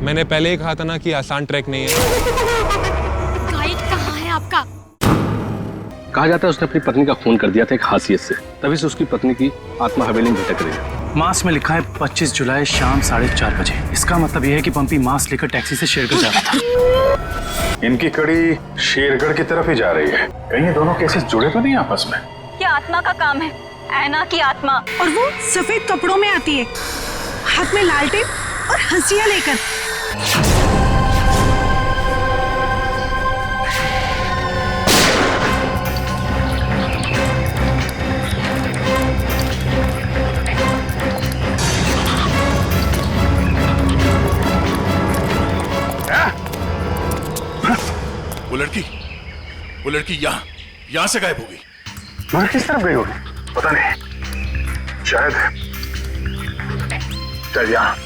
मैंने पहले ही कहा था ना कि आसान ट्रैक नहीं है। गाइड कहाँ है आपका? कहा जाता है उसने अपनी पत्नी का खून कर दिया था एक हासियत से, तभी से उसकी पत्नी की आत्मा हवेली में भटक रही है। मास में लिखा है 25 जुलाई शाम 4:30 बजे। इसका मतलब यह है कि पंपी मास लेकर टैक्सी से शेरगढ़ जा रहा था। इनकी कड़ी शेरगढ़ की तरफ ही जा रही है। कहीं ये दोनों केसेस जुड़े तो नहीं आपस में? ये आत्मा का काम है, ऐना की आत्मा। और वो सफेद कपड़ों में आती है, हाथ में लालटेन और हंसिया लेकर। वो लड़की यहाँ से गायब हो गई। मगर किस तरफ गई होगी पता नहीं। शायद यहाँ।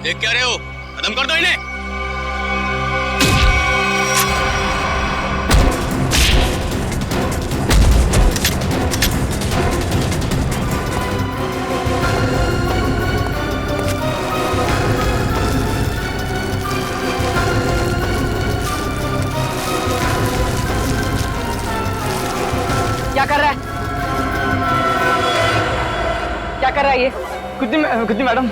देख क्या रहे हो? खत्म कर दो इन्हें। क्या कर रहा है? क्या कर रहा है ये? कुछ नहीं मैडम,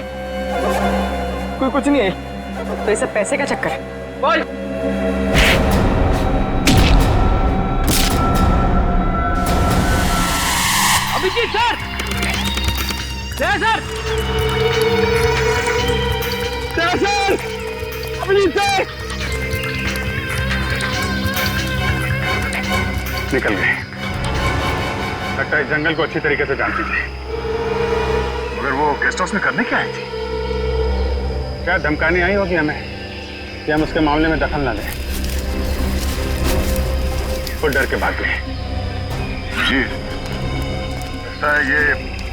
कोई कुछ नहीं है। तो ये सब पैसे का चक्कर है। बोल। Abhijeet sir, sir, Abhijeet sir निकल गए। लगता है जंगल को अच्छी तरीके से जानती थी। मगर वो गेस्ट हाउस में करने क्या आई थी? क्या धमकाने आई होगी हमें कि हम उसके मामले में दखल ना लें। वो डर के भाग गए। जी, लगता है ये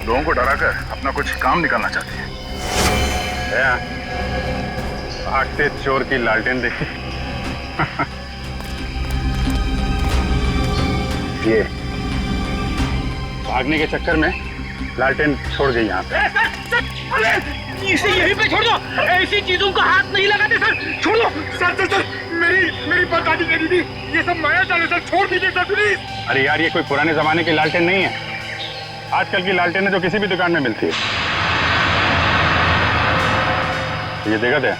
लोगों को डराकर अपना कुछ काम निकालना चाहती है। भागते चोर की लालटेन देखी। ये भागने के चक्कर में लालटेन छोड़ गई यहाँ पे। इसे यहीं पे छोड़ दो, ऐसी चीजों को हाथ नहीं लगाते सर, छोड़ दो। सर मेरी बर्बादी करी थी, ये सब माया जाल है सर, छोड़ दीजिए सर प्लीज। अरे यार ये कोई पुराने जमाने की लालटेन नहीं है, आजकल की लालटेन है जो किसी भी दुकान में मिलती है। ये देखा था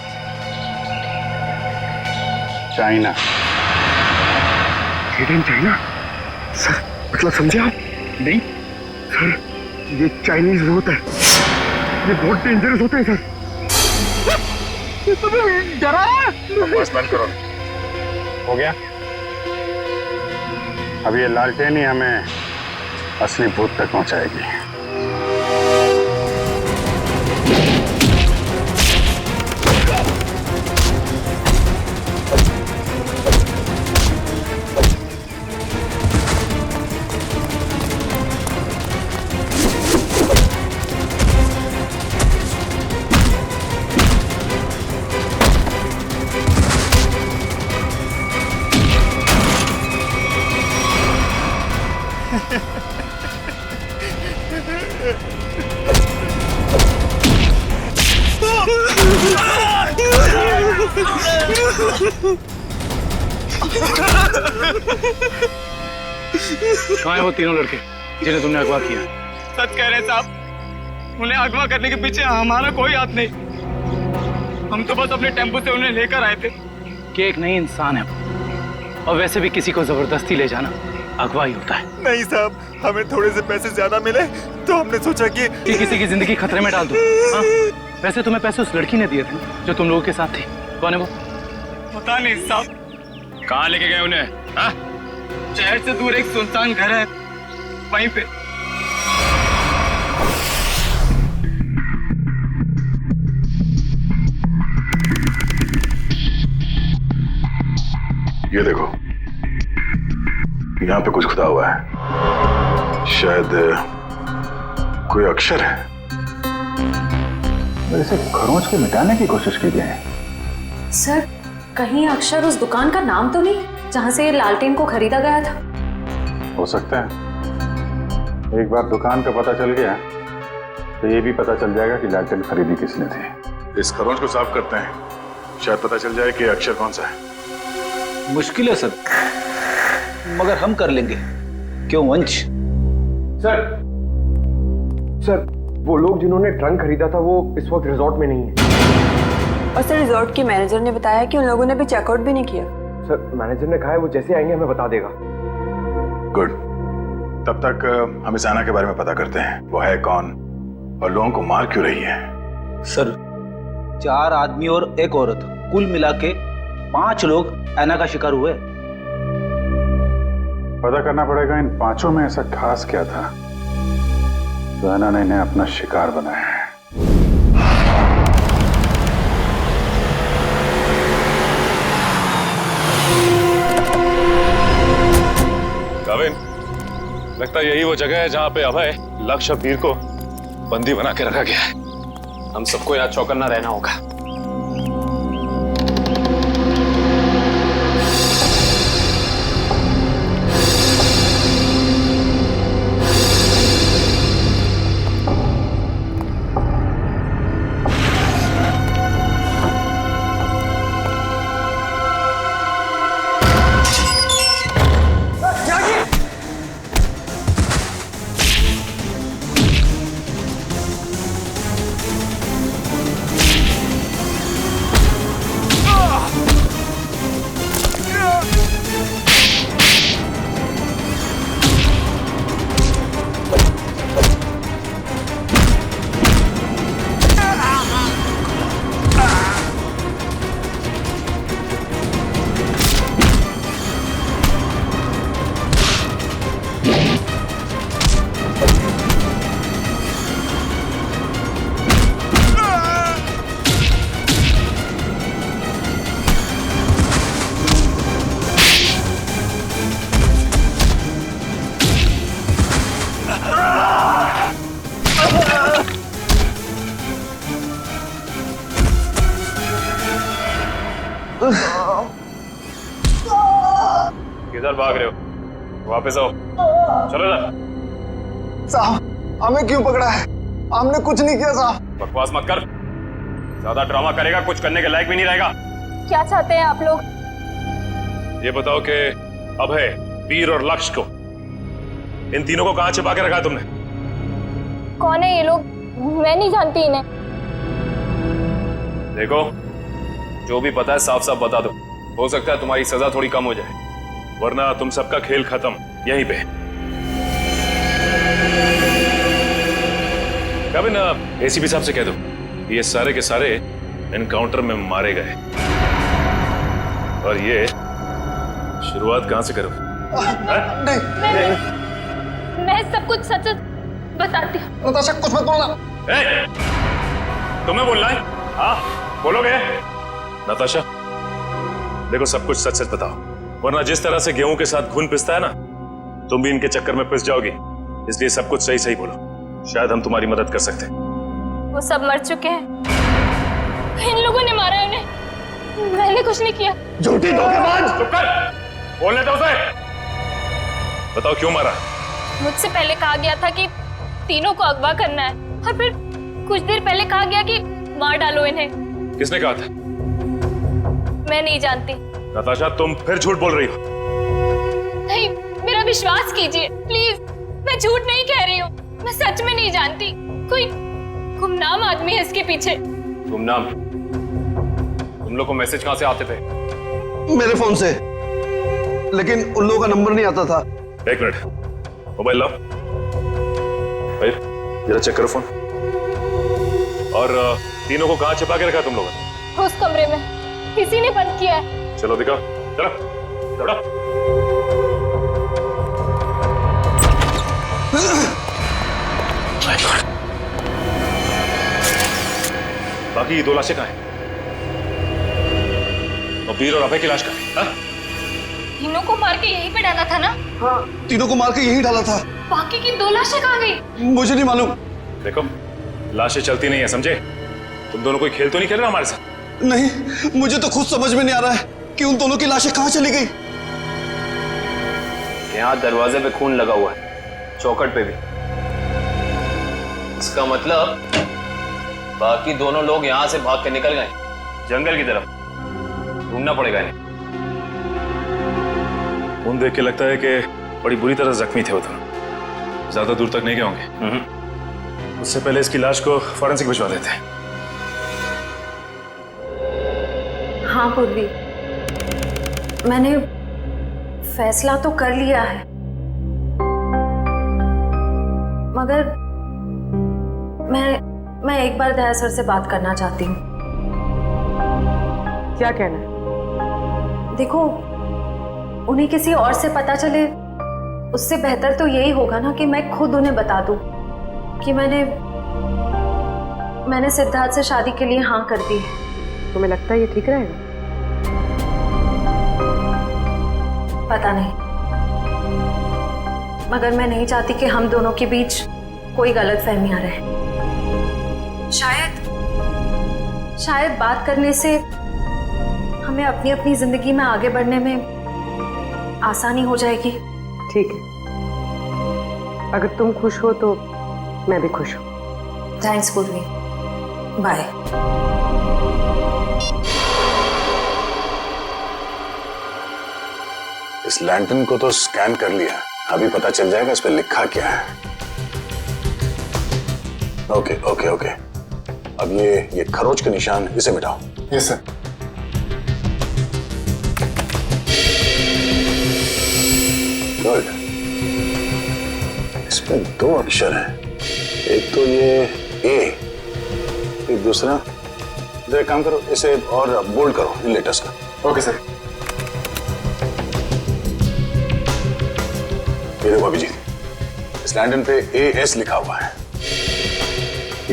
चाइना। चाइना सर, मतलब समझे आप? नहीं सर, ये चाइनीज होता है, ये बहुत डेंजरस होते हैं सर। डरा बस बंद करो। हो गया? अब ये लालटेन ही हमें असली भूत तक पहुंचाएगी। कहाँ है वो तीनों लड़के जिन्हें तुमने अगवा किया? सच कह रहे साहब, उन्हें अगवा करने के पीछे हमारा कोई हाथ नहीं। हम तो बस अपने टेम्पो से उन्हें लेकर आए थे। कि एक नई इंसान है और वैसे भी किसी को जबरदस्ती ले जाना अगवा ही होता है। नहीं साहब, हमें थोड़े से पैसे ज्यादा मिले तो हमने सोचा कि किसी की जिंदगी खतरे में डाल दो। हाँ? वैसे तुम्हें पैसे उस लड़की ने दिए थे जो तुम लोगों के साथ थी। कौन है वो? पता नहीं साहब। कहाँ लेके गए उन्हें? हाँ? शहर से दूर एक सुनसान घर है, वहीं पे। ये देखो, यहाँ पे कुछ खुदा हुआ है, शायद कोई अक्षर है। इसे खरोंच के मिटाने की कोशिश की गई है। सर, कहीं अक्षर उस दुकान का नाम तो नहीं जहाँ से लालटेन को खरीदा गया था? हो सकता है। एक बार दुकान का पता चल गया तो ये भी पता चल जाएगा कि लालटेन खरीदी किसने थी। इस खरोंच को साफ करते हैं, शायद पता चल जाए कि अक्षर कौन सा है। मुश्किल है सर, मगर हम कर लेंगे। क्यों वंश? सर वो लोग जिन्होंने ट्रंक खरीदा था वो इस वक्त रिजॉर्ट में नहीं है। और सर रिजॉर्ट के मैनेजर ने बताया कि उन लोगों ने अभी चेकआउट भी नहीं किया। सर मैनेजर ने कहा है वो जैसे आएंगे हमें बता देगा। गुड, तब तक हम इस आना के बारे में पता करते हैं, वो है कौन और लोगों को मार क्यों रही है। सर 4 आदमी और 1 औरत, कुल मिला के 5 लोग ऐना का शिकार हुए। पता करना पड़ेगा इन 5 में ऐसा खास क्या था तो ऐना ने इन्हें अपना शिकार बनाया है। गाविन, लगता है यही वो जगह है जहां पे अभय लक्ष्य वीर को बंदी बना के रखा गया है। हम सबको यहाँ चौकन्ना रहना होगा। किधर भाग रहे हो? वापस आओ, चलो ना। साहब हमें क्यों पकड़ा है? हमने कुछ नहीं किया साहब। बकवास मत कर, ज्यादा ड्रामा करेगा कुछ करने के लायक भी नहीं रहेगा। क्या चाहते हैं आप लोग? ये बताओ कि अभय, वीर और लक्ष्य को, इन तीनों को कहां छिपा के रखा तुमने? कौन है ये लोग? मैं नहीं जानती इन्हें। देखो, जो भी पता है साफ साफ बता दो, हो सकता है तुम्हारी सजा थोड़ी कम हो जाए, वरना तुम सबका खेल खत्म यहीं पे। कभी ना एसीपी साहब से कह दो ये सारे के सारे एनकाउंटर में मारे गए, और ये शुरुआत कहां से करो? मैं सब कुछ सच बताती हूँ। नताशा कुछ मत बोलना। तुम्हें बोलना है? हाँ बोलोगे? नताशा देखो, सब कुछ सच सच बताओ, वरना जिस तरह से गेहूं के साथ खून पिसता है ना, तुम भी इनके चक्कर में पिस जाओगी। इसलिए सब कुछ सही सही बोलो, शायद हम तुम्हारी मदद कर सकते हैं। वो सब मर चुके हैं, इन लोगों ने मारा है उन्हें, मैंने कुछ नहीं किया। झूठी धोखेबाज! चुप कर, बोलने दो उसे। बताओ क्यों मारा? मुझसे पहले कहा गया था कि तीनों को अगवा करना है, और फिर कुछ देर पहले कहा गया कि मार डालो इन्हें। किसने कहा था? मैं नहीं जानती। नताशा तुम फिर झूठ बोल रही हो। नहीं, मेरा विश्वास कीजिए प्लीज, मैं झूठ नहीं कह रही हूँ, मैं सच में नहीं जानती। कोई गुमनाम आदमी है इसके पीछे। गुमनाम? तुम लोग को मैसेज कहां से आते थे? मेरे फोन से, लेकिन उन लोगों का नंबर नहीं आता था। 1 मिनट, मोबाइल लाओ भाई, जरा चेक करो फोन। और तीनों को कहां छिपा के रखा तुम लोगों ने? उस कमरे में, किसी ने बंद किया है। चलो दिखाओ, चलो चलो। बाकी 2 लाशें कहां हैं? और वीर और अभय की लाश कहां है? तीनों को मार के यहीं पे डाला था ना? हाँ, तीनों को मार के यहीं डाला था। बाकी की 2 लाशें कहां गई? मुझे नहीं मालूम। देखो, लाशें चलती नहीं है, समझे? तुम दोनों कोई खेल तो नहीं खेल रहे हमारे साथ? नहीं, मुझे तो खुद समझ में नहीं आ रहा है कि उन दोनों की लाशें कहां चली गई। यहाँ दरवाजे पे खून लगा हुआ है, चौखट पे भी। इसका मतलब बाकी दोनों लोग यहाँ से भाग के निकल गए जंगल की तरफ। ढूंढना पड़ेगा इन्हें। खून देख के लगता है कि बड़ी बुरी तरह जख्मी थे वो दोनों। ज्यादा दूर तक नहीं गए होंगे। उससे पहले इसकी लाश को फॉरेंसिक भिजवा देते हैं। हाँ पूर्वी, मैंने फैसला तो कर लिया है, मगर मैं एक बार दया सर से बात करना चाहती हूँ। क्या कहना है? देखो, उन्हें किसी और से पता चले उससे बेहतर तो यही होगा ना कि मैं खुद उन्हें बता दूं कि मैंने सिद्धार्थ से शादी के लिए हाँ कर दी है। तुम्हें लगता है ये ठीक रहेगा? पता नहीं, मगर मैं नहीं चाहती कि हम दोनों के बीच कोई गलतफहमियां रहे। शायद बात करने से हमें अपनी अपनी जिंदगी में आगे बढ़ने में आसानी हो जाएगी। ठीक है, अगर तुम खुश हो तो मैं भी खुश हूँ। थैंक्स पूर्वी, बाय। इस लैंटर्न को तो स्कैन कर लिया, अभी पता चल जाएगा इस पे लिखा क्या है। ओके ओके ओके, अब ये खरोच के निशान इसे मिटाओ। Yes sir. गुड। इसमें दो अक्षर हैं, एक तो ये ए, एक दूसरा। तो एक काम करो, इसे और बोल्ड करो इन लेटर्स का। Okay sir. ये देखो अभिजीत, इस लैंटर्न पे AS लिखा हुआ है।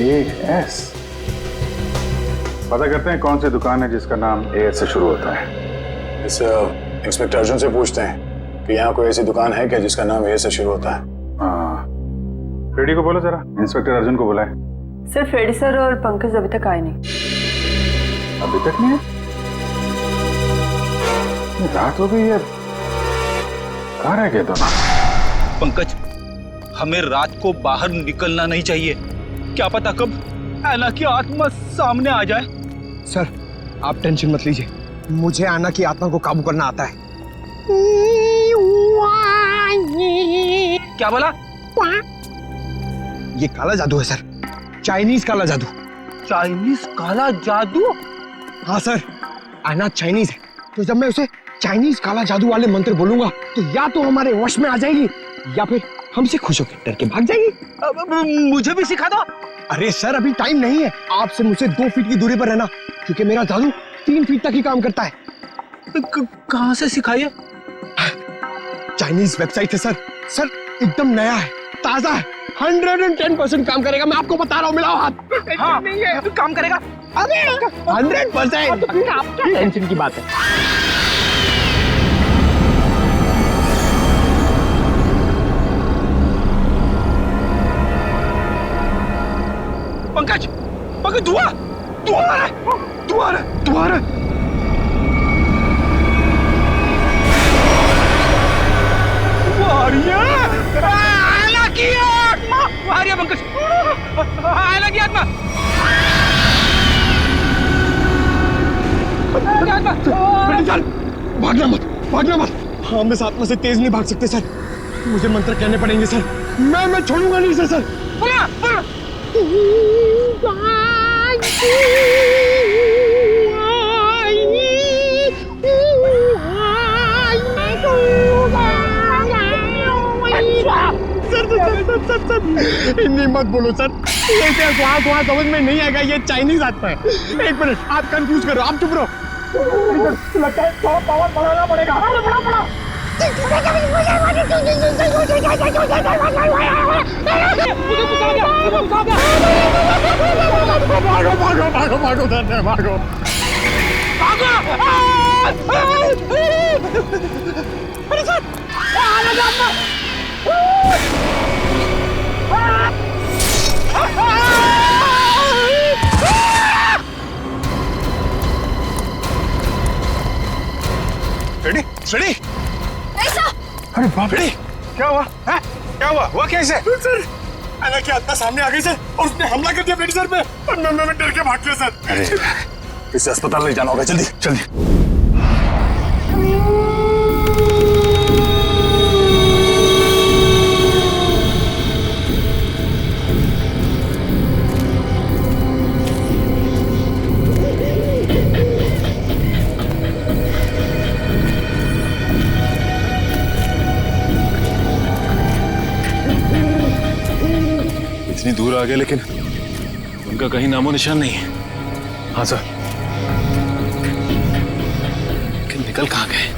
AS? पता करते हैं कौन सी दुकान है जिसका नाम AS से शुरू होता है। इस इंस्पेक्टर अर्जुन से पूछते हैं कि यहाँ कोई ऐसी दुकान है क्या जिसका नाम AS से शुरू होता है। हाँ, फ्रेडी को बोलो जरा, इंस्पेक्टर अर्जुन को बुलाए। सर, फ्रेडी सर और पंकज अभी तक आए नहीं। अभी तक नहीं है? रात हो गई है, कहाँ रह गए दोनों? पंकज, हमें रात को बाहर निकलना नहीं चाहिए। क्या पता कब ऐना की आत्मा सामने आ जाए। सर, आप टेंशन मत लीजिए, मुझे आना की आत्मा को काबू करना आता है। क्या बोला? ये काला जादू है सर, चाइनीज काला जादू। चाइनीज काला जादू? हाँ सर, आना चाइनीज है, तो जब मैं उसे चाइनीज काला जादू वाले मंत्र बोलूंगा तो या तो हमारे वश में आ जाएगी या फिर हमसे खुश होकर डर के भाग जाएगी। मुझे भी सिखा दो। अरे सर, अभी टाइम नहीं है, आपसे मुझसे 2 फीट की दूरी पर रहना, क्योंकि मेरा जादू 3 फीट तक ही काम करता है। कहाँ से सिखाइए? चाइनीज वेबसाइट है सर। सर, एकदम नया है, ताजा है, 110% काम करेगा, मैं आपको बता रहा हूँ। मिलाओ हाथ। हाँ, नहीं है, काम करेगा। अरे 100%। टेंशन की बात है। पंकज, पंकज, धुआं आ रहा है, धुआं आ रहा है। आयला की आत्मा आ रही है पंकज, आयला की आत्मा। भागना मत। हम इस आत्मा से तेज नहीं भाग सकते सर, मुझे मंत्र कहने पड़ेंगे सर। मैं छोड़ूंगा नहीं सर। बोला। हिंदी मत बोलो सर, ये वहाँ समझ में नहीं आएगा, ये चाइनीज आत्मा है। 1 मिनट, आप कंफ्यूज करो, आप चुप रहो। लगता है थोड़ा पावर बढ़ाना पड़ेगा। भागो। अरे सर, फ्रेडी, ऐसा? अरे बाप रे, क्या हुआ? हुआ कैसे? सर, आना की आत्मा सामने आ गई सर और उसने हमला कर दिया फ्रेडी सर पे और मैं डर के भाग गया सर। अरे इसे अस्पताल ले जाना होगा, जल्दी जल्दी। इतनी दूर आ गए लेकिन उनका कहीं नामो निशान नहीं है। हाँ सर, लेकिन निकल कहाँ गए?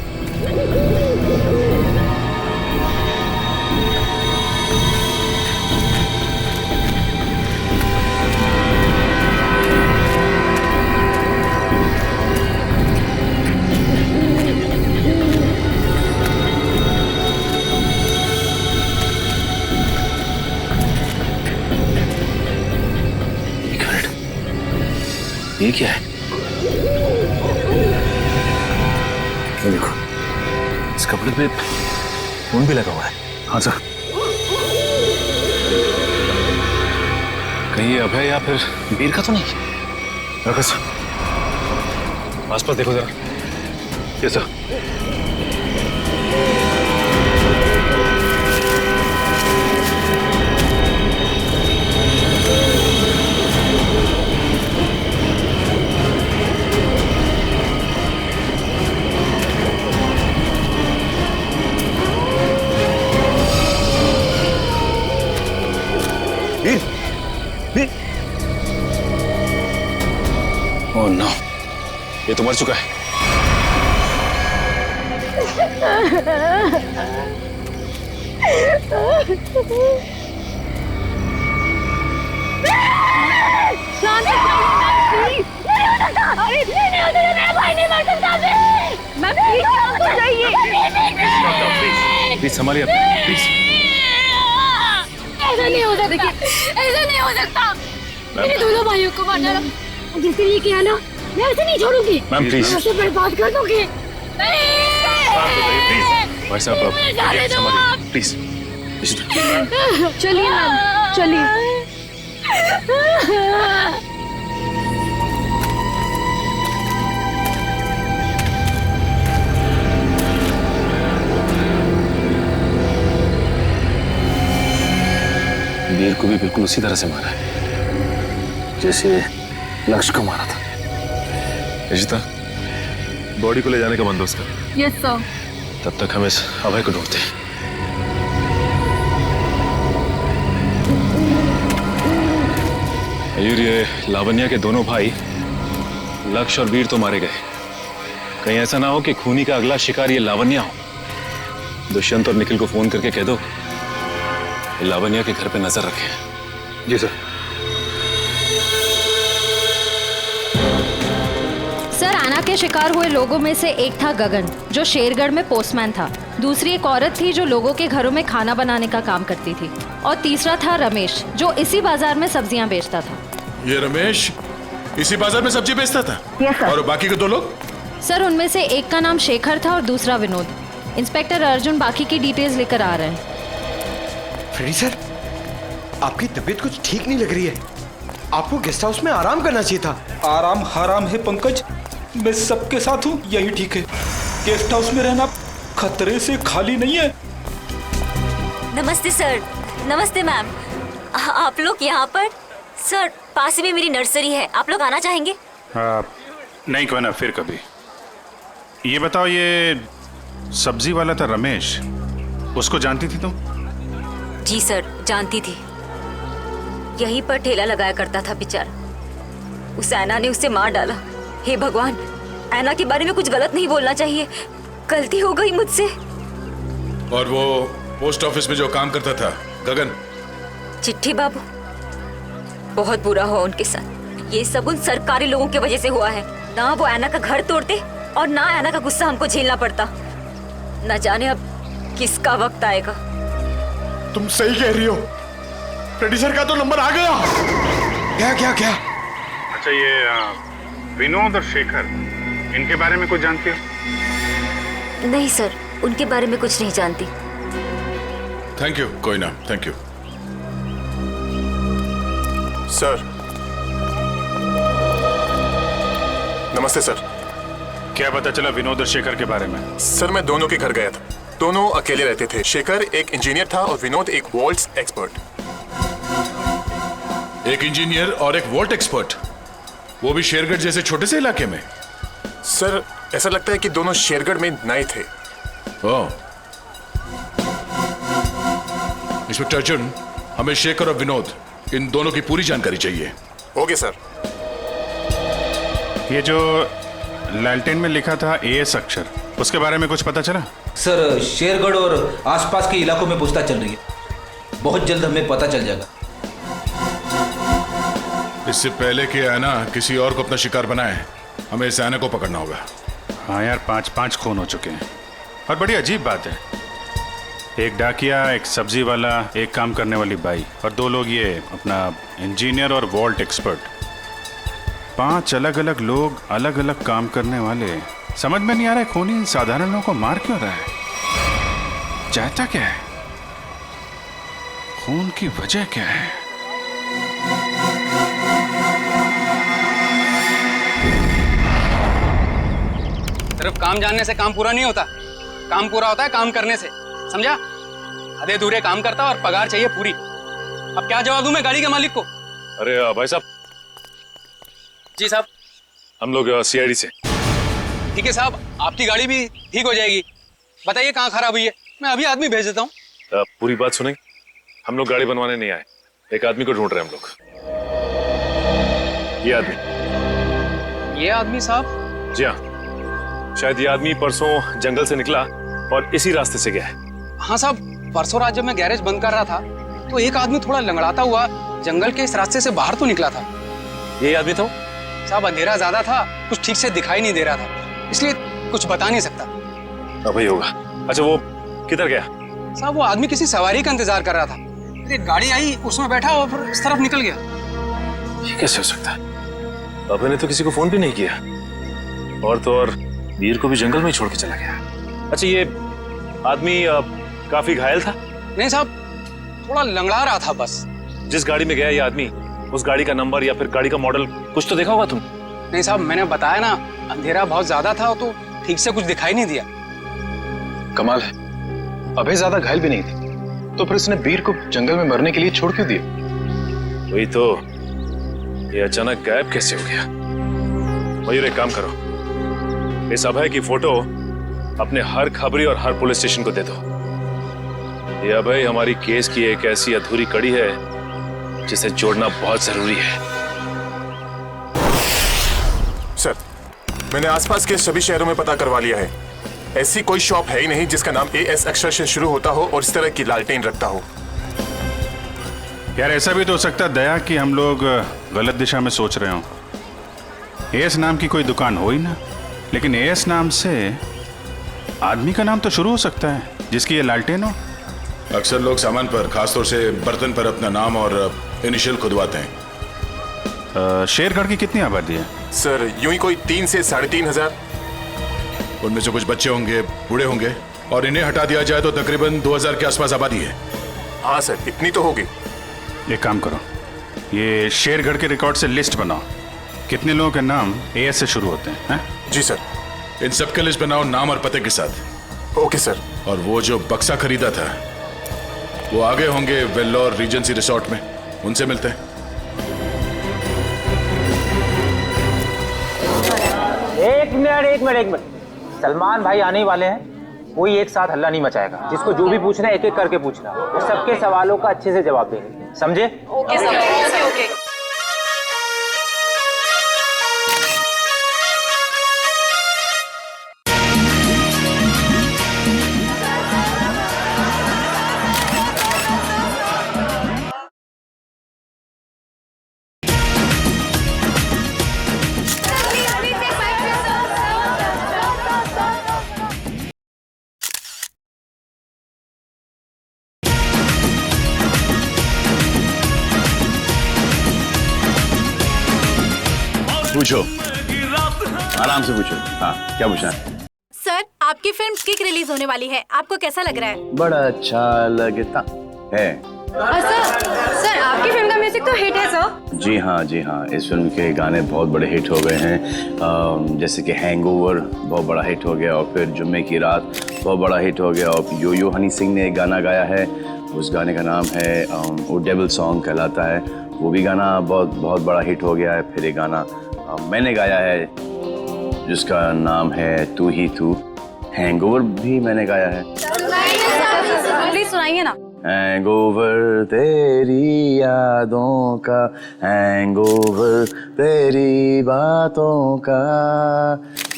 ये क्या है? ये देखो, इस कपड़े पे खून भी लगा हुआ है। हाँ सर। कहीं ये अभय या फिर वीर का तो नहीं? रखो सर, आसपास देखो जरा। ये सर। ओह नो, ये तो मर चुका है। प्लीज संभालिए, प्लीज। ऐसा नहीं हो सकता, ऐसा नहीं हो सकता। मेरे दोनों भाइयों को मारना जिसके लिए किया ना, मैं ऐसे नहीं छोड़ूंगी। मैम प्लीज, मैं उसे बर्बाद कर दूंगी। भाई साहब संभालिए प्लीज। चलिए मैम, चलिए। वीर को भी बिल्कुल उसी तरह से मारा है जैसे लक्ष्य को मारा था। रिशिता, बॉडी को ले जाने का बंदोबस्त कर। Yes sir. तब तक हम इस अभय को ढूंढते हैं। मयूर, ये लावण्या के दोनों भाई लक्ष्य और वीर तो मारे गए। कहीं ऐसा ना हो कि खूनी का अगला शिकार ये लावण्या हो। दुष्यंत और निखिल को फोन करके कह दो लावण्या के घर पे नजर रखें। जी सर। सर, आना के शिकार हुए लोगों में से एक था गगन, जो शेरगढ़ में पोस्टमैन था। दूसरी एक औरत थी जो लोगों के घरों में खाना बनाने का काम करती थी। और तीसरा था रमेश, जो इसी बाजार में सब्जियां बेचता था। ये रमेश इसी बाजार में सब्जी बेचता था? Yes sir. और बाकी के दो लोग? सर, उनमें से एक का नाम शेखर था और दूसरा विनोद। इंस्पेक्टर अर्जुन बाकी की डिटेल्स लेकर आ रहे हैं। फ्रेडी सर, आपकी तबीयत कुछ ठीक नहीं लग रही है। आपको गेस्ट हाउस में आराम करना चाहिए था। आराम हराम है पंकज, मैं सबके साथ हूँ, यही ठीक है। गेस्ट हाउस में रहना खतरे से खाली नहीं है। नमस्ते सर। नमस्ते मैम। आप लोग यहाँ पर? सर, पास में मेरी नर्सरी है, आप लोग आना चाहेंगे? नहीं, क्यों ना, फिर कभी। ये बताओ, ये सब्जी वाला था रमेश, उसको जानती थी तुम? जी सर, जानती थी। यहीं पर ठेला लगाया करता था बेचारा। उस ऐना ने उसे मार डाला। हे भगवान, ऐना के बारे में कुछ गलत नहीं बोलना चाहिए, गलती हो गई मुझसे। और वो पोस्ट ऑफिस में जो काम करता था गगन? चिट्ठी बाबू, बहुत बुरा हुआ उनके साथ। ये सब उन सरकारी लोगों की वजह से हुआ है। ना वो ऐना का घर तोड़ते और ना ऐना का गुस्सा हमको झेलना पड़ता। न जाने अब किसका वक्त आएगा। तुम सही कह रही हो, फ्रेडी सर का तो नंबर आ गया। क्या क्या क्या? अच्छा, ये विनोद और शेखर, इनके बारे में कुछ जानती हो? नहीं सर, उनके बारे में कुछ नहीं जानती। Thank you. कोई ना, थैंक यू। सर नमस्ते सर। क्या पता चला विनोद और शेखर के बारे में? सर मैं दोनों के घर गया था, दोनों अकेले रहते थे। शेखर एक इंजीनियर था और विनोद एक वॉल्ट एक्सपर्ट। एक इंजीनियर और एक वॉल्ट एक्सपर्ट, वो भी शेरगढ़ जैसे छोटे से इलाके में? सर ऐसा लगता है कि दोनों शेरगढ़ में नए थे। ओह। इंस्पेक्टर अर्जुन, हमें शेखर और विनोद इन दोनों की पूरी जानकारी चाहिए। Okay sir. ये जो लालटेन में लिखा था एएस अक्षर, उसके बारे में कुछ पता चला? सर शेरगढ़ और आसपास के इलाकों में पूछताछ चल रही है, बहुत जल्द हमें पता चल जाएगा। इससे पहले कि ऐना किसी और को अपना शिकार बनाए, हमें इस ऐना को पकड़ना होगा। हाँ यार, 5 खून हो चुके हैं। और बड़ी अजीब बात है, एक डाकिया, एक सब्जी वाला, एक काम करने वाली बाई और 2 लोग ये अपना इंजीनियर और वॉल्ट एक्सपर्ट। 5 अलग अलग लोग, अलग अलग काम करने वाले। समझ में नहीं आ रहा है खूनी साधारण लोगों को मार क्यों रहा है? चाहता क्या है? खून की वजह क्या है? सिर्फ काम जानने से काम पूरा नहीं होता, काम पूरा होता है काम करने से, समझा? आधे अधूरे काम करता और पगार चाहिए पूरी। अब क्या जवाब दूं मैं गाड़ी के मालिक को? अरे भाई साहब। जी साहब। हम लोग सीआईडी से। ठीक है साहब, आपकी गाड़ी भी ठीक हो जाएगी। बताइए कहाँ खराब हुई है, मैं अभी आदमी भेज देता हूँ। पूरी बात सुनेंगे? हम लोग गाड़ी बनवाने नहीं आए, एक आदमी को ढूंढ रहे हैं हम लोग। ये आदमी। ये आदमी साहब? जी हाँ, शायद ये आदमी परसों जंगल से निकला और इसी रास्ते से गया है। हाँ साहब, परसों रात जब मैं गैरेज बंद कर रहा था तो एक आदमी थोड़ा लंगड़ाता हुआ जंगल के इस रास्ते से बाहर तो निकला था। यही आदमी था? साहब अंधेरा ज्यादा था, कुछ ठीक से दिखाई नहीं दे रहा था, इसलिए कुछ बता नहीं सकता। अब ही होगा। अच्छा वो किधर गया? साहब वो आदमी किसी सवारी का इंतजार कर रहा था, फिर एक गाड़ी आई, उसमें बैठा और फिर इस तरफ निकल गया। ये कैसे हो सकता है? अभय ने तो किसी को फोन भी नहीं किया, और तो और वीर को भी जंगल में ही छोड़ के चला गया। अच्छा ये आदमी काफी घायल था? नहीं साहब, थोड़ा लंगड़ा रहा था बस। जिस गाड़ी में गया ये आदमी, उस गाड़ी का नंबर या फिर गाड़ी का मॉडल कुछ तो देखा होगा तुम? नहीं साहब, मैंने बताया ना, अंधेरा बहुत ज्यादा था तो ठीक से कुछ दिखाई नहीं दिया। कमाल है, अभय ज्यादा घायल भी नहीं थी, तो फिर उसने वीर को जंगल में मरने के लिए छोड़ क्यों दिया? वही तो, ये अचानक गायब कैसे हो गया? मयूर एक काम करो, इस अभय की फोटो अपने हर खबरी और हर पुलिस स्टेशन को दे दो। ये अभय हमारी केस की एक ऐसी अधूरी कड़ी है जिसे जोड़ना बहुत जरूरी है। सर मैंने आसपास के सभी शहरों में पता करवा लिया है, ऐसी कोई शॉप है ही नहीं जिसका नाम एएस अक्षर से शुरू होता हो और इस तरह की लालटेन रखता हो। यार ऐसा भी तो हो सकता है दया कि हम लोग गलत दिशा में सोच रहे हो। एएस नाम की कोई दुकान हो ही ना, लेकिन एएस नाम से आदमी का नाम तो शुरू हो सकता है जिसकी ये लालटेन हो। अक्सर लोग सामान पर, खासतौर से बर्तन पर अपना नाम और इनिशियल खुदवाते हैं। शेरगढ़ की कितनी आबादी है? सर यूं ही कोई 3 से 3,500। उनमें से कुछ बच्चे होंगे, बूढ़े होंगे, और इन्हें हटा दिया जाए तो तकरीबन 2000 के आसपास आबादी है। हाँ सर, इतनी तो होगी। एक काम करो, ये शेरगढ़ के रिकॉर्ड से लिस्ट बनाओ, कितने लोगों के नाम एएस से शुरू होते हैं? जी सर। इन सबके लिस्ट बनाओ नाम और पते के साथ। Okay sir. और वो जो बक्सा खरीदा था वो आगे होंगे वेल्लोर रीजेंसी रिसोर्ट में, उनसे मिलते हैं। एक मिनट, सलमान भाई आने वाले हैं, कोई एक साथ हल्ला नहीं मचाएगा। जिसको जो भी पूछना है एक एक करके पूछना, वो सबके सवालों का अच्छे से जवाब देंगे, समझे? Okay sir, okay. पूछो, आराम से पूछो। हाँ, क्या पूछना है? सर, आपकी फिल्म किक रिलीज होने वाली है, आपको कैसा लग रहा है? बड़ा अच्छा लगता है। सर आपकी फिल्म का म्यूजिक तो हिट है सर। जी हाँ, इस फिल्म के गाने बहुत बड़े हिट हो गए हैं। जैसे कि हैंगओवर बहुत बड़ा हिट हो गया, और फिर जुम्मे की रात बहुत बड़ा हिट हो गया, और यो यो हनी सिंह ने एक गाना गाया है, उस गाने का नाम है वो डेविल सॉन्ग कहलाता है, वो भी गाना बहुत बड़ा हिट हो गया है। फिर एक गाना मैंने गाया है जिसका नाम है तू ही तू, हैंगओवर भी मैंने गाया है। प्लीज सुनाइए ना। हैंगओवर तेरी यादों का, हैंगओवर तेरी बातों का।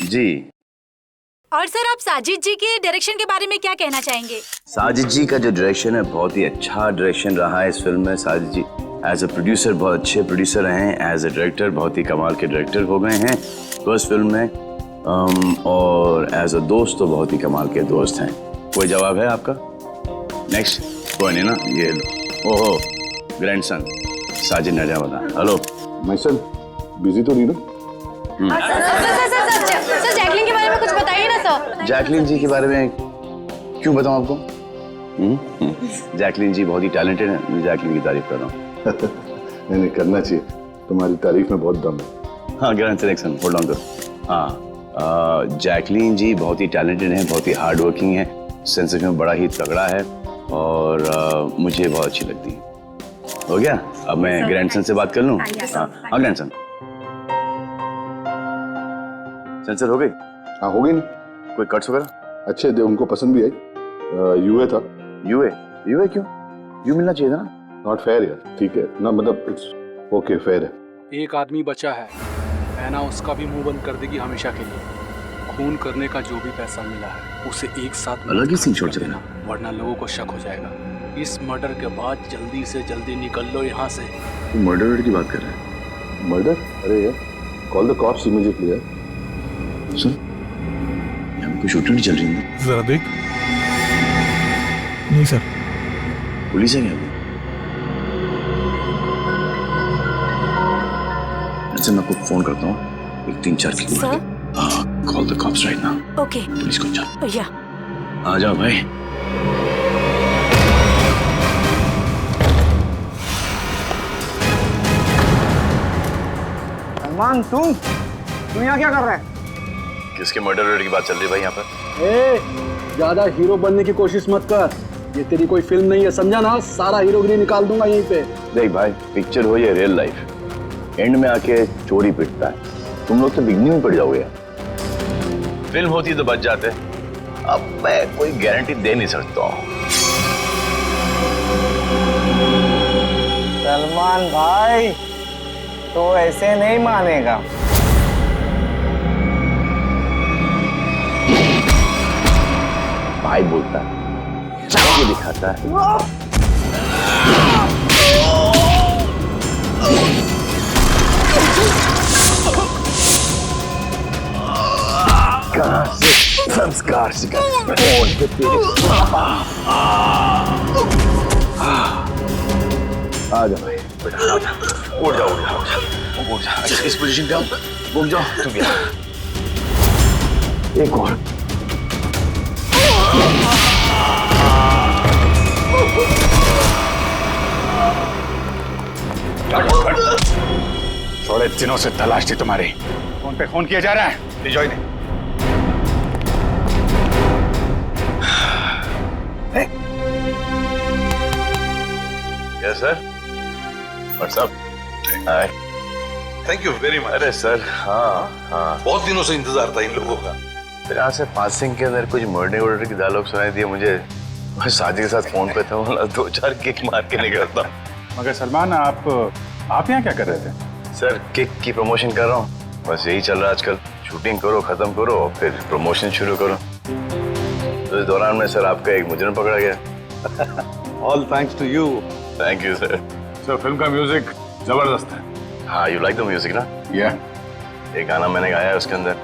जी। और सर आप साजिद जी के डायरेक्शन के बारे में क्या कहना चाहेंगे? साजिद जी का जो डायरेक्शन है बहुत ही अच्छा डायरेक्शन रहा है इस फिल्म में। साजिद जी एज ए प्रोड्यूसर बहुत अच्छे प्रोड्यूसर रहे हैं, एज ए डायरेक्टर बहुत ही कमाल के डायरेक्टर हो गए हैं फर्स्ट फिल्म में, और एज अ दोस्त तो बहुत ही कमाल के दोस्त हैं। कोई जवाब है आपका? नेक्स्ट कोई नहीं ना, ये लो। ओहो ग्रैंडसन साजिद नजावदा। हेलो माय सन, बिजी तो नहीं ना? सर जैकलिन के बारे में कुछ बताइए ना सर। जैकलिन जी के बारे में क्यों बताऊं आपको? जैकलिन जी बहुत ही टैलेंटेड है, मैं जैकलिन की तारीफ कर रहा हूँ। नहीं करना चाहिए, तुम्हारी तारीफ में बहुत दम है। हाँ ग्रैंडसन एक्शन होल्ड ऑन करो। हाँ जैकलिन जी बहुत ही टैलेंटेड हैं, बहुत ही हार्ड वर्किंग है, सेंस ऑफ ह्यूमर बड़ा ही तगड़ा है, और मुझे बहुत अच्छी लगती है। हो गया? अब मैं ग्रैंडसन से बात कर लूँ? हाँ ग्रैंडसन सेंसर हो गई? हाँ हो गई ना। कोई कट्स वगैरह? अच्छे थे, उनको पसंद भी आई। यूए था। यूए क्यों? यू मिलना चाहिए था ना। नॉट फेयर यार। ठीक है ना, मतलब इट्स ओके, फेयर है। एक आदमी बचा है, ऐना उसका भी मुंह बंद कर देगी हमेशा के लिए। खून करने का जो भी पैसा मिला है उसे एक साथ अलग ही सीन छोड़ देना, वरना लोगों को शक हो जाएगा। इस मर्डर के बाद जल्दी से जल्दी निकल लो यहाँ से। तू मर्डर की बात कर रहा है? मर्डर? अरे यार कॉल द कॉप्स इमीडिएटली यार। सुन, यहाँ पे कोई शूटिंग नहीं चल रही है? जरा देख। नहीं सर। पुलिस है क्या? अच्छा मैं आपको फोन करता हूँ, एक 3-4 की call the cops right now. Okay. Police को जाओ। या आ जाओ भाई। सलमान तुम यहाँ क्या कर रहा है? किसके मर्डर की बात चल रही है भाई यहाँ पर? ज्यादा हीरो बनने की कोशिश मत कर, ये तेरी कोई फिल्म नहीं है, समझा ना? सारा हीरोगिरी निकाल दूंगा यहीं पे। देख भाई, पिक्चर हो ये रियल लाइफ, एंड में आके चोरी पिटता है, तुम लोग तो बिगनिंग में पड़ जाओगे यार। फिल्म होती तो बच जाते, अब मैं कोई गारंटी दे नहीं सकता हूँ। सलमान भाई तो ऐसे नहीं मानेगा। भाई बोलता है, चाय दिखाता है। कहाँ से संस्कार सिखा? आ जा भाई, बेटा आ जा। उठ जा। इस पोजीशन पे आओ, घूम जाओ तुम भी। एक और। थोड़े दिनों से तलाश थी तुम्हारी, फोन पे फोन किया जा रहा है। विजय ने yes sir. What's up? Hi. Thank you very much. अरे सर हाँ, बहुत दिनों से इंतजार था इन लोगों का। फिर यहाँ से पासिंग के अंदर कुछ मर्डर की डायलॉग सुनाई दिए मुझे। मैं साजिद के साथ फोन पे था, 2-4 किक मार के निकलता। मगर सलमान आप यहाँ क्या कर रहे थे? सर किक की प्रमोशन कर रहा हूँ, बस यही चल रहा है आजकल। शूटिंग करो, खत्म करो और फिर प्रमोशन शुरू करो। तो इस दौरान में सर आपका एक मुजरिम पकड़ा गया। All thanks to you. Thank you sir. Sir film का म्यूजिक जबरदस्त है। हाँ यू लाइक द म्यूजिक ना? या एक गाना मैंने गाया है उसके अंदर,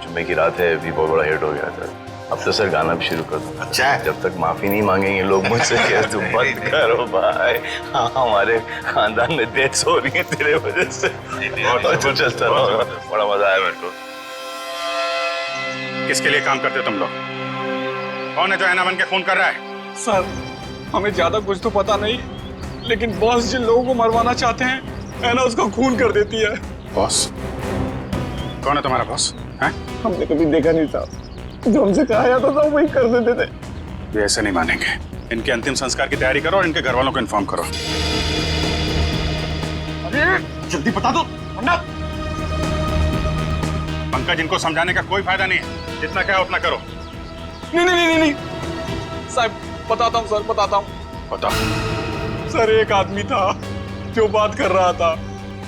जुम्मे की रात है, भी बहुत बड़ा हिट हो गया था। अब तो सर गाना भी शुरू कर दो। अच्छा है। जब तक माफी नहीं मांगेंगे लोग मुझसे, कह तुम मत करो भाई। हाँ हमारे खानदान में डेथ्स हो रही है तेरे वजह से। तो चलता रहो, बड़ा मजा आया मेरे को। किसके लिए काम करते हो तुम लोग? कौन है जो ऐना बन के खून कर रहा है? सर हमें ज्यादा कुछ तो पता नहीं, लेकिन बॉस जिन लोगों को मरवाना चाहते हैं है ना, उसका खून कर देती है। बॉस? कौन है तुम्हारा बॉस? हैं? हमने कभी देखा नहीं था, जो हमसे कहा जाता था वही कर देते थे। ये ऐसे नहीं मानेंगे। इनके अंतिम संस्कार की तैयारी करो और इनके घर वालों को इन्फॉर्म करो। अरे जल्दी बता दो वरना। पंकज, इनको समझाने का कोई फायदा नहीं है, जितना क्या उतना करो। नहीं नहीं नहीं नहीं साहब, बताता हूँ सर, बताता हूँ। बताओ। सर एक आदमी था जो बात कर रहा था।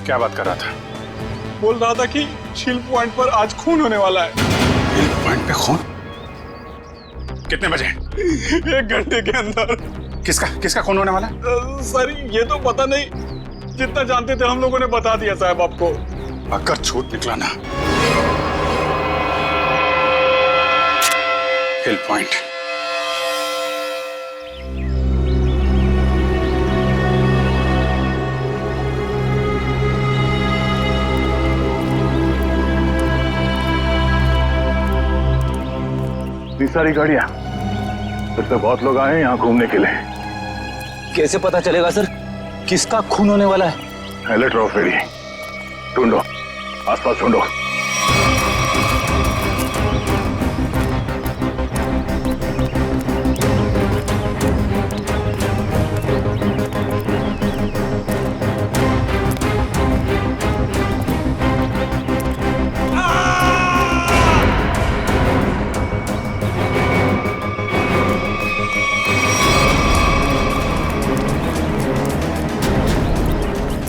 क्या बात कर रहा था? बोल रहा था कि झील पॉइंट पर आज खून होने वाला है। झील पॉइंट पे खून? कितने बजे? 1 घंटे के अंदर। किसका खून होने वाला है? सर ये तो पता नहीं, जितना जानते थे हम लोगों ने बता दिया साहब आपको। अगर झूठ निकला ना, हिल पॉइंट। इतनी सारी गाड़ियां, फिर तो बहुत लोग आए हैं यहाँ घूमने के लिए। कैसे पता चलेगा सर किसका खून होने वाला है? अलर्ट रहो फेरी, ढूंढो, आसपास ढूंढो।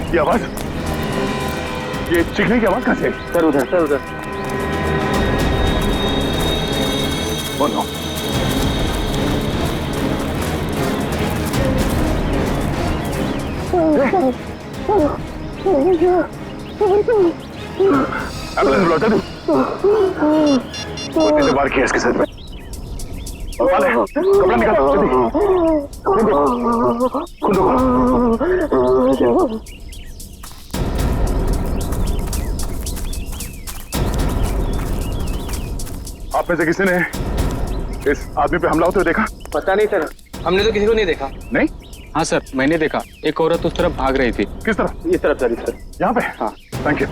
ये आवाज, ये चीखने की आवाज कहां से? सर उधर। Oh no. एम्बुलेंस बुलाता तू। उसने वार किया इसके सर पे। वाले, कपड़ा निकाल जल्दी। खुद आप में से किसी ने इस आदमी पे हमला होते हुए देखा? पता नहीं सर, हमने तो किसी को नहीं देखा। नहीं? हाँ सर, मैंने देखा, एक औरत उस तरफ भाग रही थी। किस तरफ? इस तरफ सर, इस तरफ। यहाँ पे? हाँ। Thank you.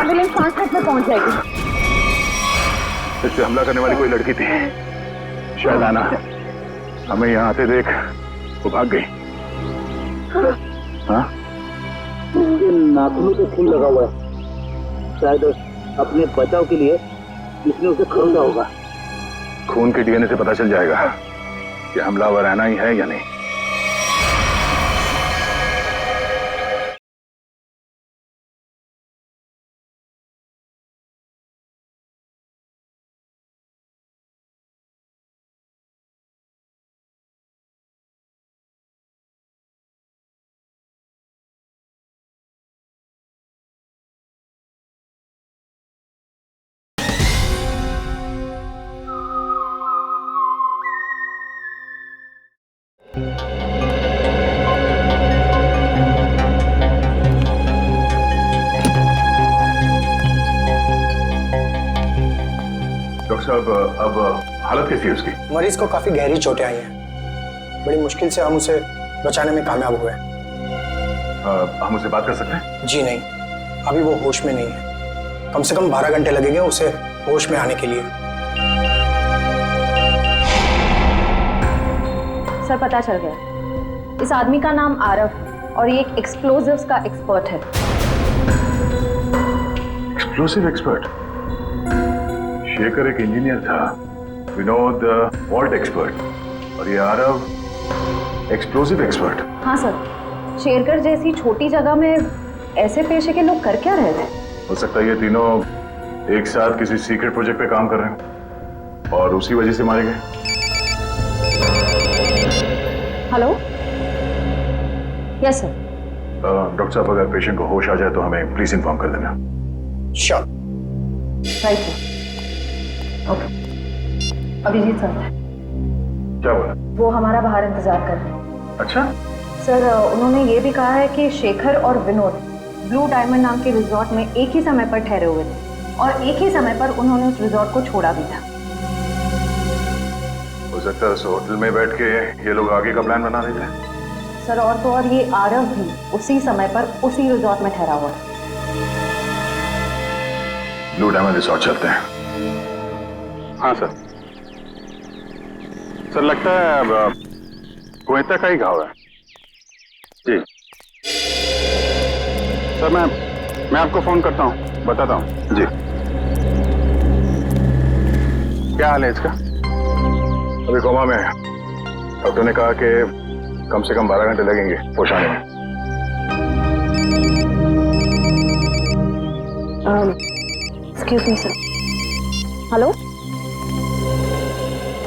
एम्बुलेंस 5 मिनट में पहुंच जाएगी। इस पे हमला करने वाली कोई लड़की थी, शायद आना। हमें यहाँ आते देख वो भाग गई। हाँ? नाखूनों पे खून लगा हुआ है, शायद अपने बचाव के लिए इसने उसे खरीदा होगा। खून के डीएनए से पता चल जाएगा कि हमलावर आना ही है या नहीं। डॉक्टर साहब, अब हालत कैसी है उसकी? मरीज को काफी गहरी चोटें आई हैं। बड़ी मुश्किल से हम उसे बचाने में कामयाब हुए। हम उससे बात कर सकते हैं? जी नहीं, अभी वो होश में नहीं है। कम से कम 12 घंटे लगेंगे उसे होश में आने के लिए। सर पता चल गया, इस आदमी का नाम आरव है और ये एक एक्सप्लोजिव्स का एक्सपर्ट है। Explosive expert? शेखर एक इंजीनियर था, विनोद वॉल्ट एक्सपर्ट, और ये आरव एक्सप्लोसिव एक्सपर्ट। हाँ सर, शेरकर जैसी छोटी जगह में ऐसे पेशे के लोग कर क्या रहे थे? हो सकता है ये तीनों एक साथ किसी सीक्रेट प्रोजेक्ट पे काम कर रहे हैं और उसी वजह से मारे गए। Hello, yes sir. डॉक्टर साहब, अगर पेशेंट को होश आ जाए तो हमें प्लीज इन्फॉर्म कर देना। Sure. Right sir. Okay, Abhijeet sir क्या बोला? वो हमारा बाहर इंतजार कर रहे हैं। अच्छा, सर उन्होंने ये भी कहा है कि शेखर और विनोद ब्लू डायमंड नाम के रिजॉर्ट में एक ही समय पर ठहरे हुए थे और एक ही समय पर उन्होंने उस रिजॉर्ट को छोड़ा भी था। हो सकता है उस होटल में बैठ के ये लोग आगे का प्लान बना रहे थे। सर और तो और ये आरव भी उसी समय पर उसी रिजॉर्ट में ठहरा हुआ था। ब्लू डायमंड रिसोर्ट चलते हैं। हाँ सर। सर लगता है कोयता का ही घाव है। जी सर मैं आपको फोन करता हूँ, बताता हूँ। जी क्या हाल है इसका? अभी कोमा में है। डॉक्टर ने कहा कि कम से कम 12 घंटे लगेंगे होश आने में। Excuse me sir. हेलो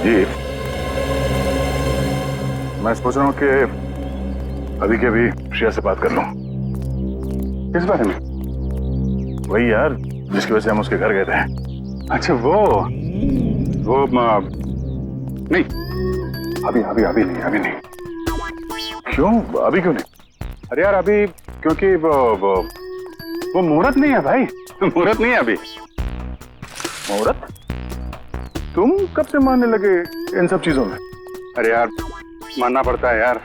जी मैं सोच रहा हूँ कि अभी के अभी श्रेया से बात कर लूं। किस बारे में? वही यार जिसकी वजह से हम उसके घर गए थे। अच्छा वो नहीं अभी नहीं। क्यों? अभी क्यों नहीं? अरे यार अभी क्योंकि वो मुहूर्त नहीं है भाई। मुहूर्त नहीं है अभी। मुहूर्त? तुम कब से मानने लगे इन सब चीजों में? अरे यार मानना पड़ता है यार,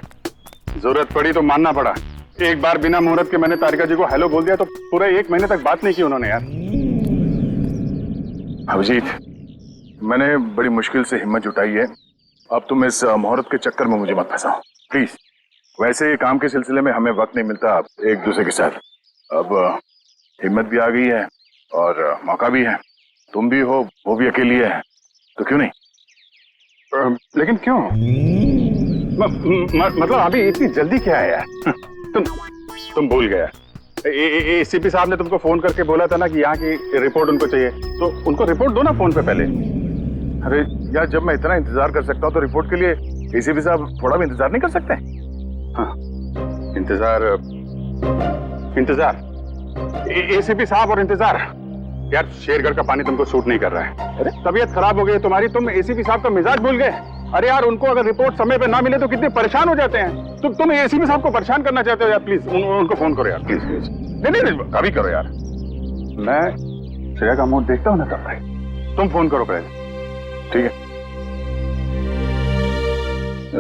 जरूरत पड़ी तो मानना पड़ा। एक बार बिना मुहूर्त के मैंने तारिका जी को हेलो बोल दिया तो पूरा 1 महीने तक बात नहीं की उन्होंने यार। अभिजीत मैंने बड़ी मुश्किल से हिम्मत जुटाई है, अब तुम इस मुहूर्त के चक्कर में मुझे मत फंसाओ प्लीज। वैसे काम के सिलसिले में हमें वक्त नहीं मिलता एक दूसरे के साथ। अब हिम्मत भी आ गई है और मौका भी है। तुम भी हो, वो भी अकेली है, तो क्यों नहीं? लेकिन क्यों? मतलब अभी इतनी जल्दी क्या है यार? तुम भूल गया। एसीपी साहब ने तुमको फोन करके बोला था ना कि यहाँ की रिपोर्ट उनको चाहिए, तो उनको रिपोर्ट दो ना फोन पे पहले। अरे यार जब मैं इतना इंतजार कर सकता हूँ तो रिपोर्ट के लिए एसीपी साहब थोड़ा भी इंतजार नहीं कर सकते? हाँ इंतजार एसीपी साहब और इंतजार। यार शेरगढ़ का पानी तुमको सूट नहीं कर रहा है। अरे तबीयत खराब हो गई तुम्हारी, तुम एसीपी साहब का मिजाज भूल गए। अरे यार उनको अगर रिपोर्ट समय पे ना मिले तो कितने परेशान हो जाते हैं। तुम एसीपी साहब को परेशान करना चाहते हो यार, प्लीज उनको फोन करो यार, प्लीज। नहीं अभी करो यार। मैं श्रेया का मूड देखता हूँ ना तब भाई। तुम फोन करो पहले, ठीक है?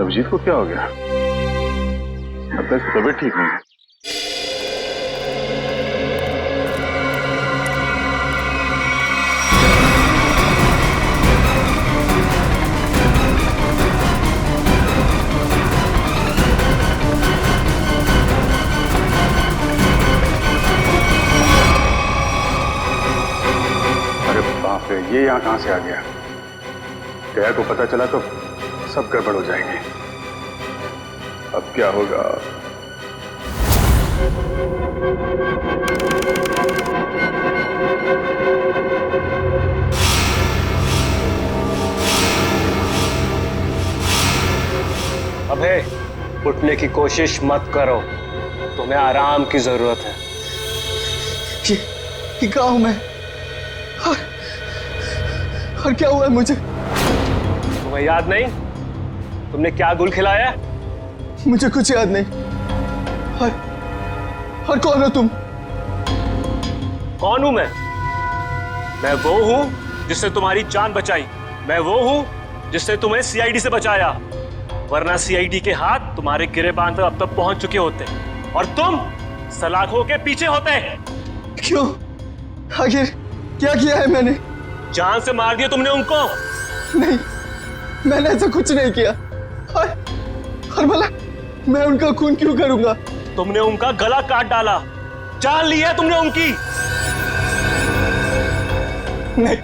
अभिजीत को क्या हो गया? अब तक तबीयत ठीक नहीं है। ये यहाँ कहां से आ गया? गया को पता चला तो सब गड़बड़ हो जाएगी। अब क्या होगा? अबे उठने की कोशिश मत करो, तुम्हें आराम की जरूरत है। ये कहाँ हूं मैं? और क्या हुआ है मुझे? तुम्हें याद नहीं तुमने क्या गुल खिलाया? मुझे कुछ याद नहीं। और कौन हो तुम? कौन हूं मैं वो हूं जिसने तुम्हारी जान बचाई। मैं वो हूं जिसने तुम्हें सीआईडी से बचाया, वरना सीआईडी के हाथ तुम्हारे गिरेबान तक अब तक पहुंच चुके होते और तुम सलाखों के पीछे होते। क्यों? आखिर क्या किया है मैंने? जान से मार दिया तुमने उनको। नहीं, मैंने ऐसा कुछ नहीं किया। और भला मैं उनका खून क्यों करूंगा? तुमने उनका गला काट डाला, जान ली है तुमने उनकी। नहीं,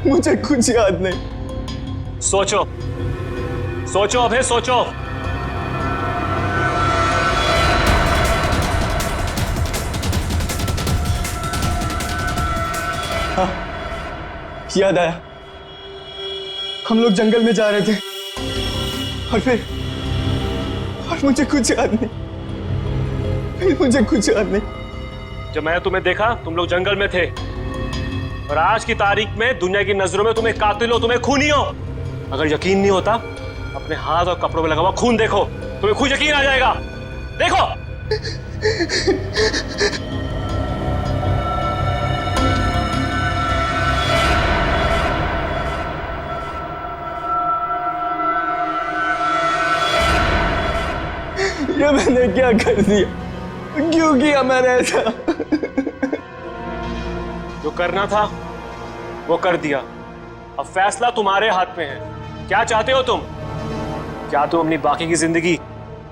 मुझे कुछ याद नहीं। सोचो सोचो अभय सोचो। हाँ, याद आया। हम लोग जंगल में जा रहे थे और मुझे कुछ याद नहीं। फिर मुझे कुछ याद नहीं। जब मैंने तुम्हें देखा तुम लोग जंगल में थे और आज की तारीख में दुनिया की नजरों में तुम्हें कातिल हो, तुम्हें खूनी हो। अगर यकीन नहीं होता अपने हाथ और कपड़ों में लगा हुआ खून देखो। तुम्हें खुद यकीन आ जाएगा। देखो। ये मैंने क्या कर दिया? क्यों किया मैंने ऐसा? जो करना था वो कर दिया। अब फैसला तुम्हारे हाथ में है। क्या चाहते हो तुम? क्या तुम अपनी बाकी की जिंदगी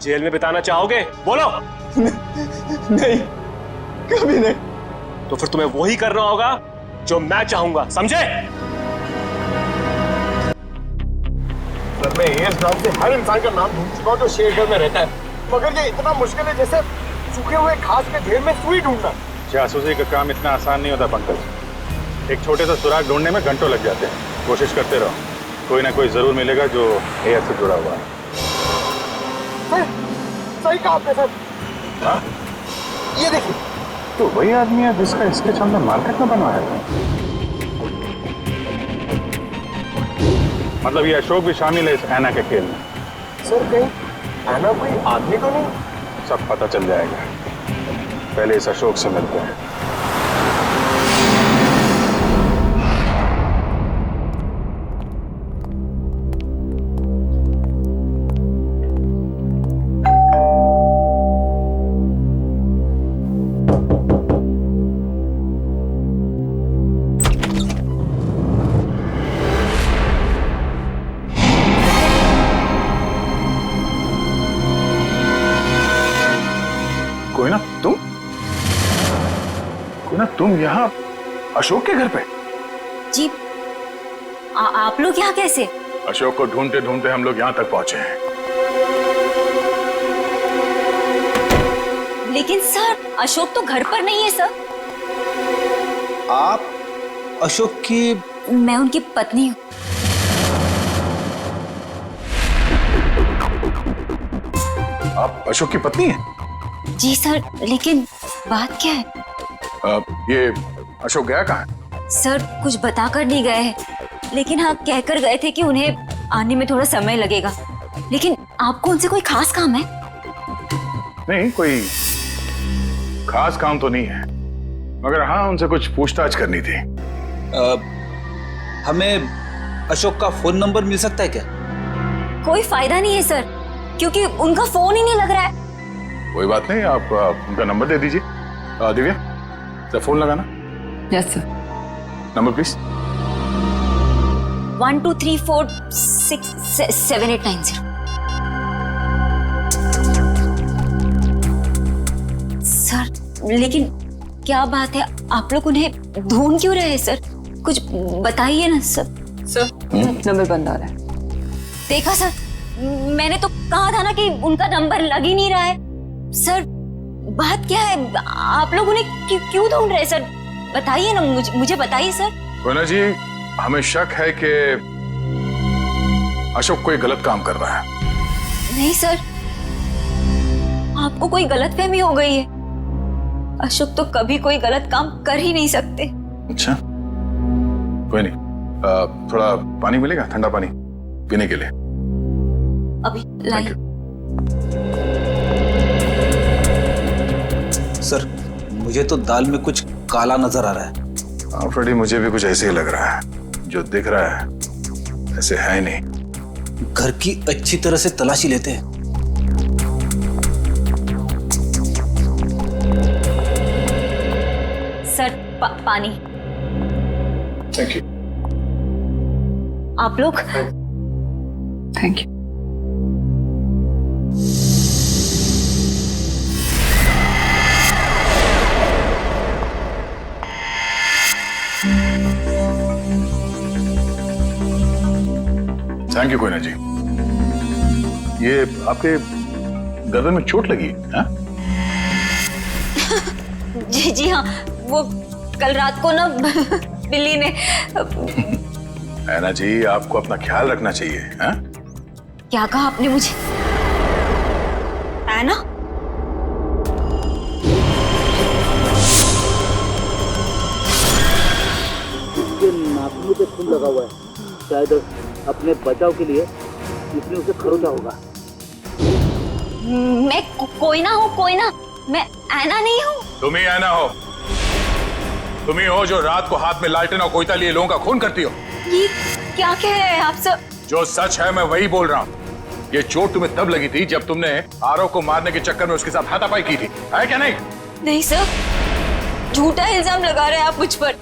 जेल में बिताना चाहोगे? बोलो। नहीं, कभी नहीं। तो फिर तुम्हें वही करना होगा जो मैं चाहूंगा, समझे? सर, मैं एएस नाम से हर इंसान का नाम ढूंढ चुका हूं जो शेरगढ़ में रहता है, मगर ये इतना मुश्किल है जैसे सूखे हुए घास के ढेर में सुई ढूंढना। जासूसी का काम इतना आसान नहीं होता पंकज। एक छोटे सा सुराग ढूंढने में घंटों लग जाते हैं। कोशिश करते रहो, कोई ना कोई जरूर मिलेगा जो एएस से जुड़ा हुआ है। सही कहा आपने सर। हाँ? ये देखिए, तो वही आदमी है जिसका स्केच हमने मार्केट में बनवाया था। मतलब ये अशोक भी शामिल है इस ऐना के खेल में। सर, कहीं ऐना कोई आदमी तो नहीं? सब पता चल जाएगा। पहले इस अशोक से मिलते हैं। तुम यहाँ अशोक के घर पे? जी, आप लोग यहाँ कैसे? अशोक को ढूंढते ढूंढते हम लोग यहाँ तक पहुंचे हैं। लेकिन सर, अशोक तो घर पर नहीं है सर। आप अशोक की? मैं उनकी पत्नी हूँ। आप अशोक की पत्नी हैं? जी सर, लेकिन बात क्या है? ये अशोक गया कहाँ है? सर, कुछ बताकर नहीं गए हैं, लेकिन हाँ कहकर गए थे कि उन्हें आने में थोड़ा समय लगेगा। लेकिन आपको उनसे कोई खास काम है? नहीं, कोई खास काम तो नहीं है, मगर हाँ उनसे कुछ पूछताछ करनी थी। हमें अशोक का फोन नंबर मिल सकता है क्या? कोई फायदा नहीं है सर, क्योंकि उनका फोन ही नहीं लग रहा है। कोई बात नहीं, आप उनका नंबर दे दीजिए। दिव्या, फोन लगाना। Yes sir. Number please. 1234667890। Sir, लेकिन क्या बात है, आप लोग उन्हें ढूंढ क्यों रहे हैं सर? कुछ बताइए ना सर। सर, नंबर बंद आ रहा है। देखा सर, मैंने तो कहा था ना कि उनका नंबर लग ही नहीं रहा है। सर, बात क्या है? आप लोग उन्हें क्यों ढूंढ रहे हैं सर? बताइए ना, मुझे बताइए सर। कोना जी, हमें शक है कि अशोक कोई गलत काम कर रहा है। नहीं सर, आपको कोई गलतफहमी हो गई है। अशोक तो कभी कोई गलत काम कर ही नहीं सकते। अच्छा, कोई नहीं। थोड़ा पानी मिलेगा, ठंडा पानी पीने के लिए? अभी लाइए। सर, मुझे तो दाल में कुछ काला नजर आ रहा है। हाँ फ्रेडी, मुझे भी कुछ ऐसे ही लग रहा है। जो दिख रहा है ऐसे है नहीं। घर की अच्छी तरह से तलाशी लेते हैं। सर, पानी। Thank you. आप लोग? Thank you. Thank you Koyna ji. ये आपके गर्दन में चोट लगी है? जी हाँ, वो कल रात को ना बिल्ली ने। ऐना जी, आपको अपना ख्याल रखना चाहिए। है? क्या कहा आपने मुझे? ऐना? इसके नाखूनों पे खून लगा हुआ है। शायद अपने बचाव के लिए इसने उसे खरोचा होगा। मैं कोई ना हूँ, कोई ना, मैं ऐना नहीं हूँ। तुम ही ऐना हो, तुम ही हो जो रात को हाथ में लालटेन और कोयता लिए लोगों का खून करती हो। ये क्या कह रहे हैं आप सब? जो सच है मैं वही बोल रहा हूँ। ये चोट तुम्हें तब लगी थी जब तुमने आरव को मारने के चक्कर में उसके साथ हाथापाई की थी, है क्या नहीं? नहीं सर, झूठा इल्जाम लगा रहे हैं आप मुझ पर।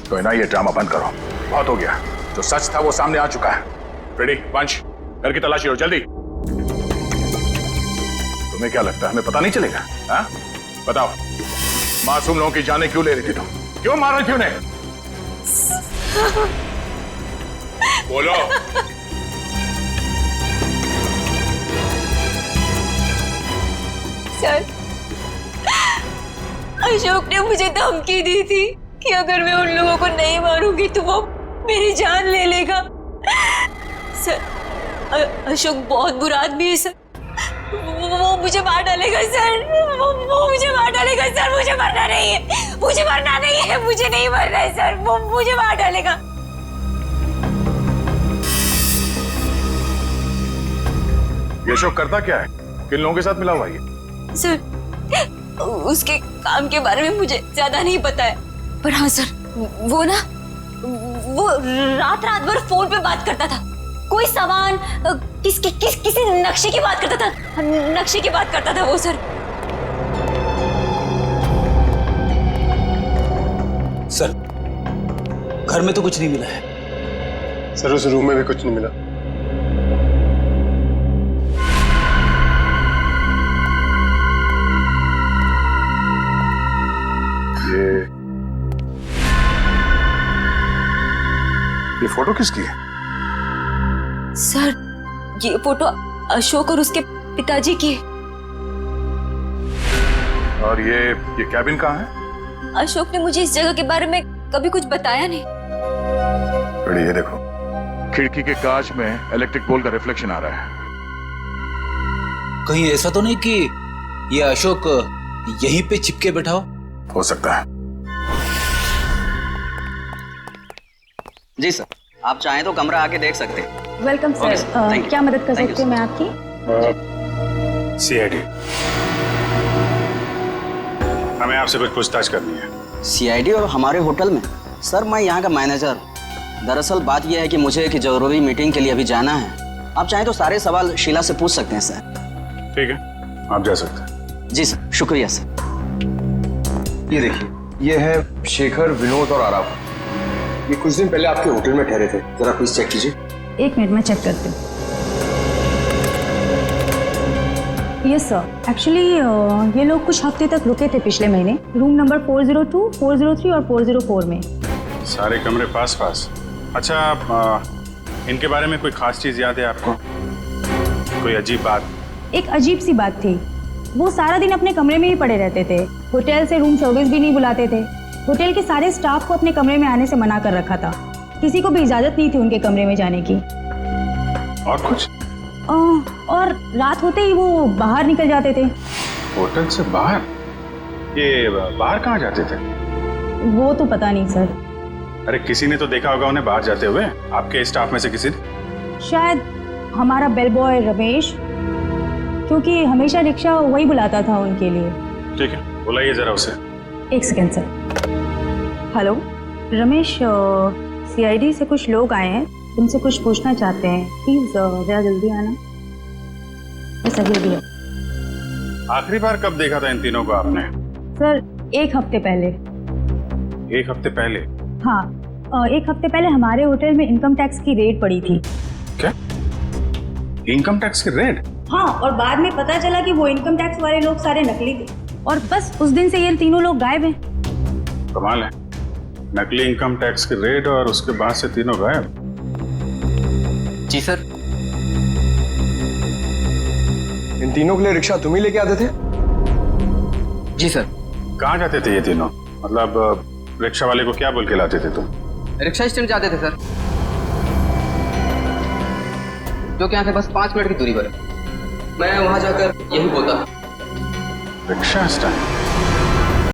तो ना ये ड्रामा बंद करो, बहुत हो गया। जो सच था वो सामने आ चुका है। रेडी वंश, घर की तलाशी लो जल्दी। तुम्हें क्या लगता है हमें पता नहीं चलेगा? हाँ बताओ, मासूम लोगों की जानें क्यों ले रही थी तुम? क्यों मार रही थी उन्हें? बोलो। सर, अशोक ने मुझे धमकी दी थी कि अगर मैं उन लोगों को नहीं मारूंगी तो वो मेरी जान ले लेगा। सर, अशोक बहुत बुरा आदमी है सर, वो मुझे मार डालेगा सर, वो मुझे मार डालेगा सर, मुझे मरना नहीं है, मुझे मरना नहीं है, मुझे नहीं मरना है सर, वो मुझे मार डालेगा। ये अशोक करता क्या है? किन लोगों के साथ मिला हुआ ये? सर, उसके काम के बारे में मुझे ज्यादा नहीं पता है, पर हाँ सर, वो ना, वो रात भर फोन पे बात करता था। कोई सामान, किसी नक्शे की बात करता था, नक्शे की बात करता था वो सर। सर, घर में तो कुछ नहीं मिला है। सर, उस रूम में भी कुछ नहीं मिला। ये फोटो किसकी है? सर, ये फोटो अशोक और उसके पिताजी की है। और ये कैबिन कहाँ है? अशोक ने मुझे इस जगह के बारे में कभी कुछ बताया नहीं। ये देखो, खिड़की के कांच में इलेक्ट्रिक पोल का रिफ्लेक्शन आ रहा है। कहीं ऐसा तो नहीं कि ये अशोक यहीं पे चिपके बैठा हो सकता है। जी सर, आप चाहें तो कमरा आके देख सकते हैं। Welcome sir. क्या मदद कर सकती हूँ मैं आपकी? सीआईडी, हमें आपसे कुछ पूछताछ करनी है। सीआईडी और हमारे होटल में? सर, मैं यहाँ का मैनेजर। दरअसल बात यह है कि मुझे एक जरूरी मीटिंग के लिए अभी जाना है। आप चाहें तो सारे सवाल शीला से पूछ सकते हैं सर। ठीक है, आप जा सकते हैं। जी सर, शुक्रिया सर। ये देखिए, ये है शेखर, विनोद और आरव। ये कुछ दिन पहले आपके होटल में ठहरे थे। जरा प्लीज चेक कीजिए। एक मिनट में चेक करती हूँ। यस सर, एक्चुअली ये लोग कुछ हफ्ते तक रुके थे पिछले महीने, रूम नंबर 402, 403 और 404 में। सारे कमरे पास पास। अच्छा, इनके बारे में कोई खास चीज याद है आपको? कोई अजीब बात? एक अजीब सी बात थी, वो सारा दिन अपने कमरे में ही पड़े रहते थे। होटल से रूम सर्विस भी नहीं बुलाते थे। होटल के सारे स्टाफ को अपने कमरे में आने से मना कर रखा था। किसी को भी इजाजत नहीं थी उनके कमरे में जाने की। और कुछ? और रात होते ही वो बाहर निकल जाते थे। होटल से बाहर? ये बाहर कहाँ जाते थे? वो तो पता नहीं सर। अरे किसी ने तो देखा होगा उन्हें बाहर जाते हुए, आपके स्टाफ में से किसी ने? शायद हमारा बेल बॉय रमेश, क्योंकि हमेशा रिक्शा वही बुलाता था उनके लिए। ठीक है, बुलाइए जरा उसे। एक second sir. Hello Ramesh, CID से कुछ लोग आए हैं, तुमसे कुछ पूछना चाहते हैं। प्लीज जरा जल्दी आना। बस अभी अभी। आखिरी बार कब देखा था इन तीनों को आपने? सर, एक हफ्ते पहले। एक हफ्ते पहले? हाँ, एक हफ्ते पहले हमारे होटल में इनकम टैक्स की रेड पड़ी थी। क्या? इनकम टैक्स की रेड? हाँ, और बाद में पता चला कि वो इनकम टैक्स वाले लोग सारे नकली थे, और बस उस दिन से ये तीनों लोग गायब हैं। कमाल है, नकली इनकम टैक्स की रेड और उसके बाद से तीनों गायब। जी सर। इन तीनों के लिए रिक्शा तुम ही लेके आते थे? जी सर। कहाँ जाते थे ये तीनों? मतलब रिक्शा वाले को क्या बोल के लाते थे तुम? रिक्शा स्टैंड जाते थे सर, जो कि यहाँ से बस 5 मिनट की दूरी पर है। मैं वहां जाकर यही बोलता। Rickshaw stand?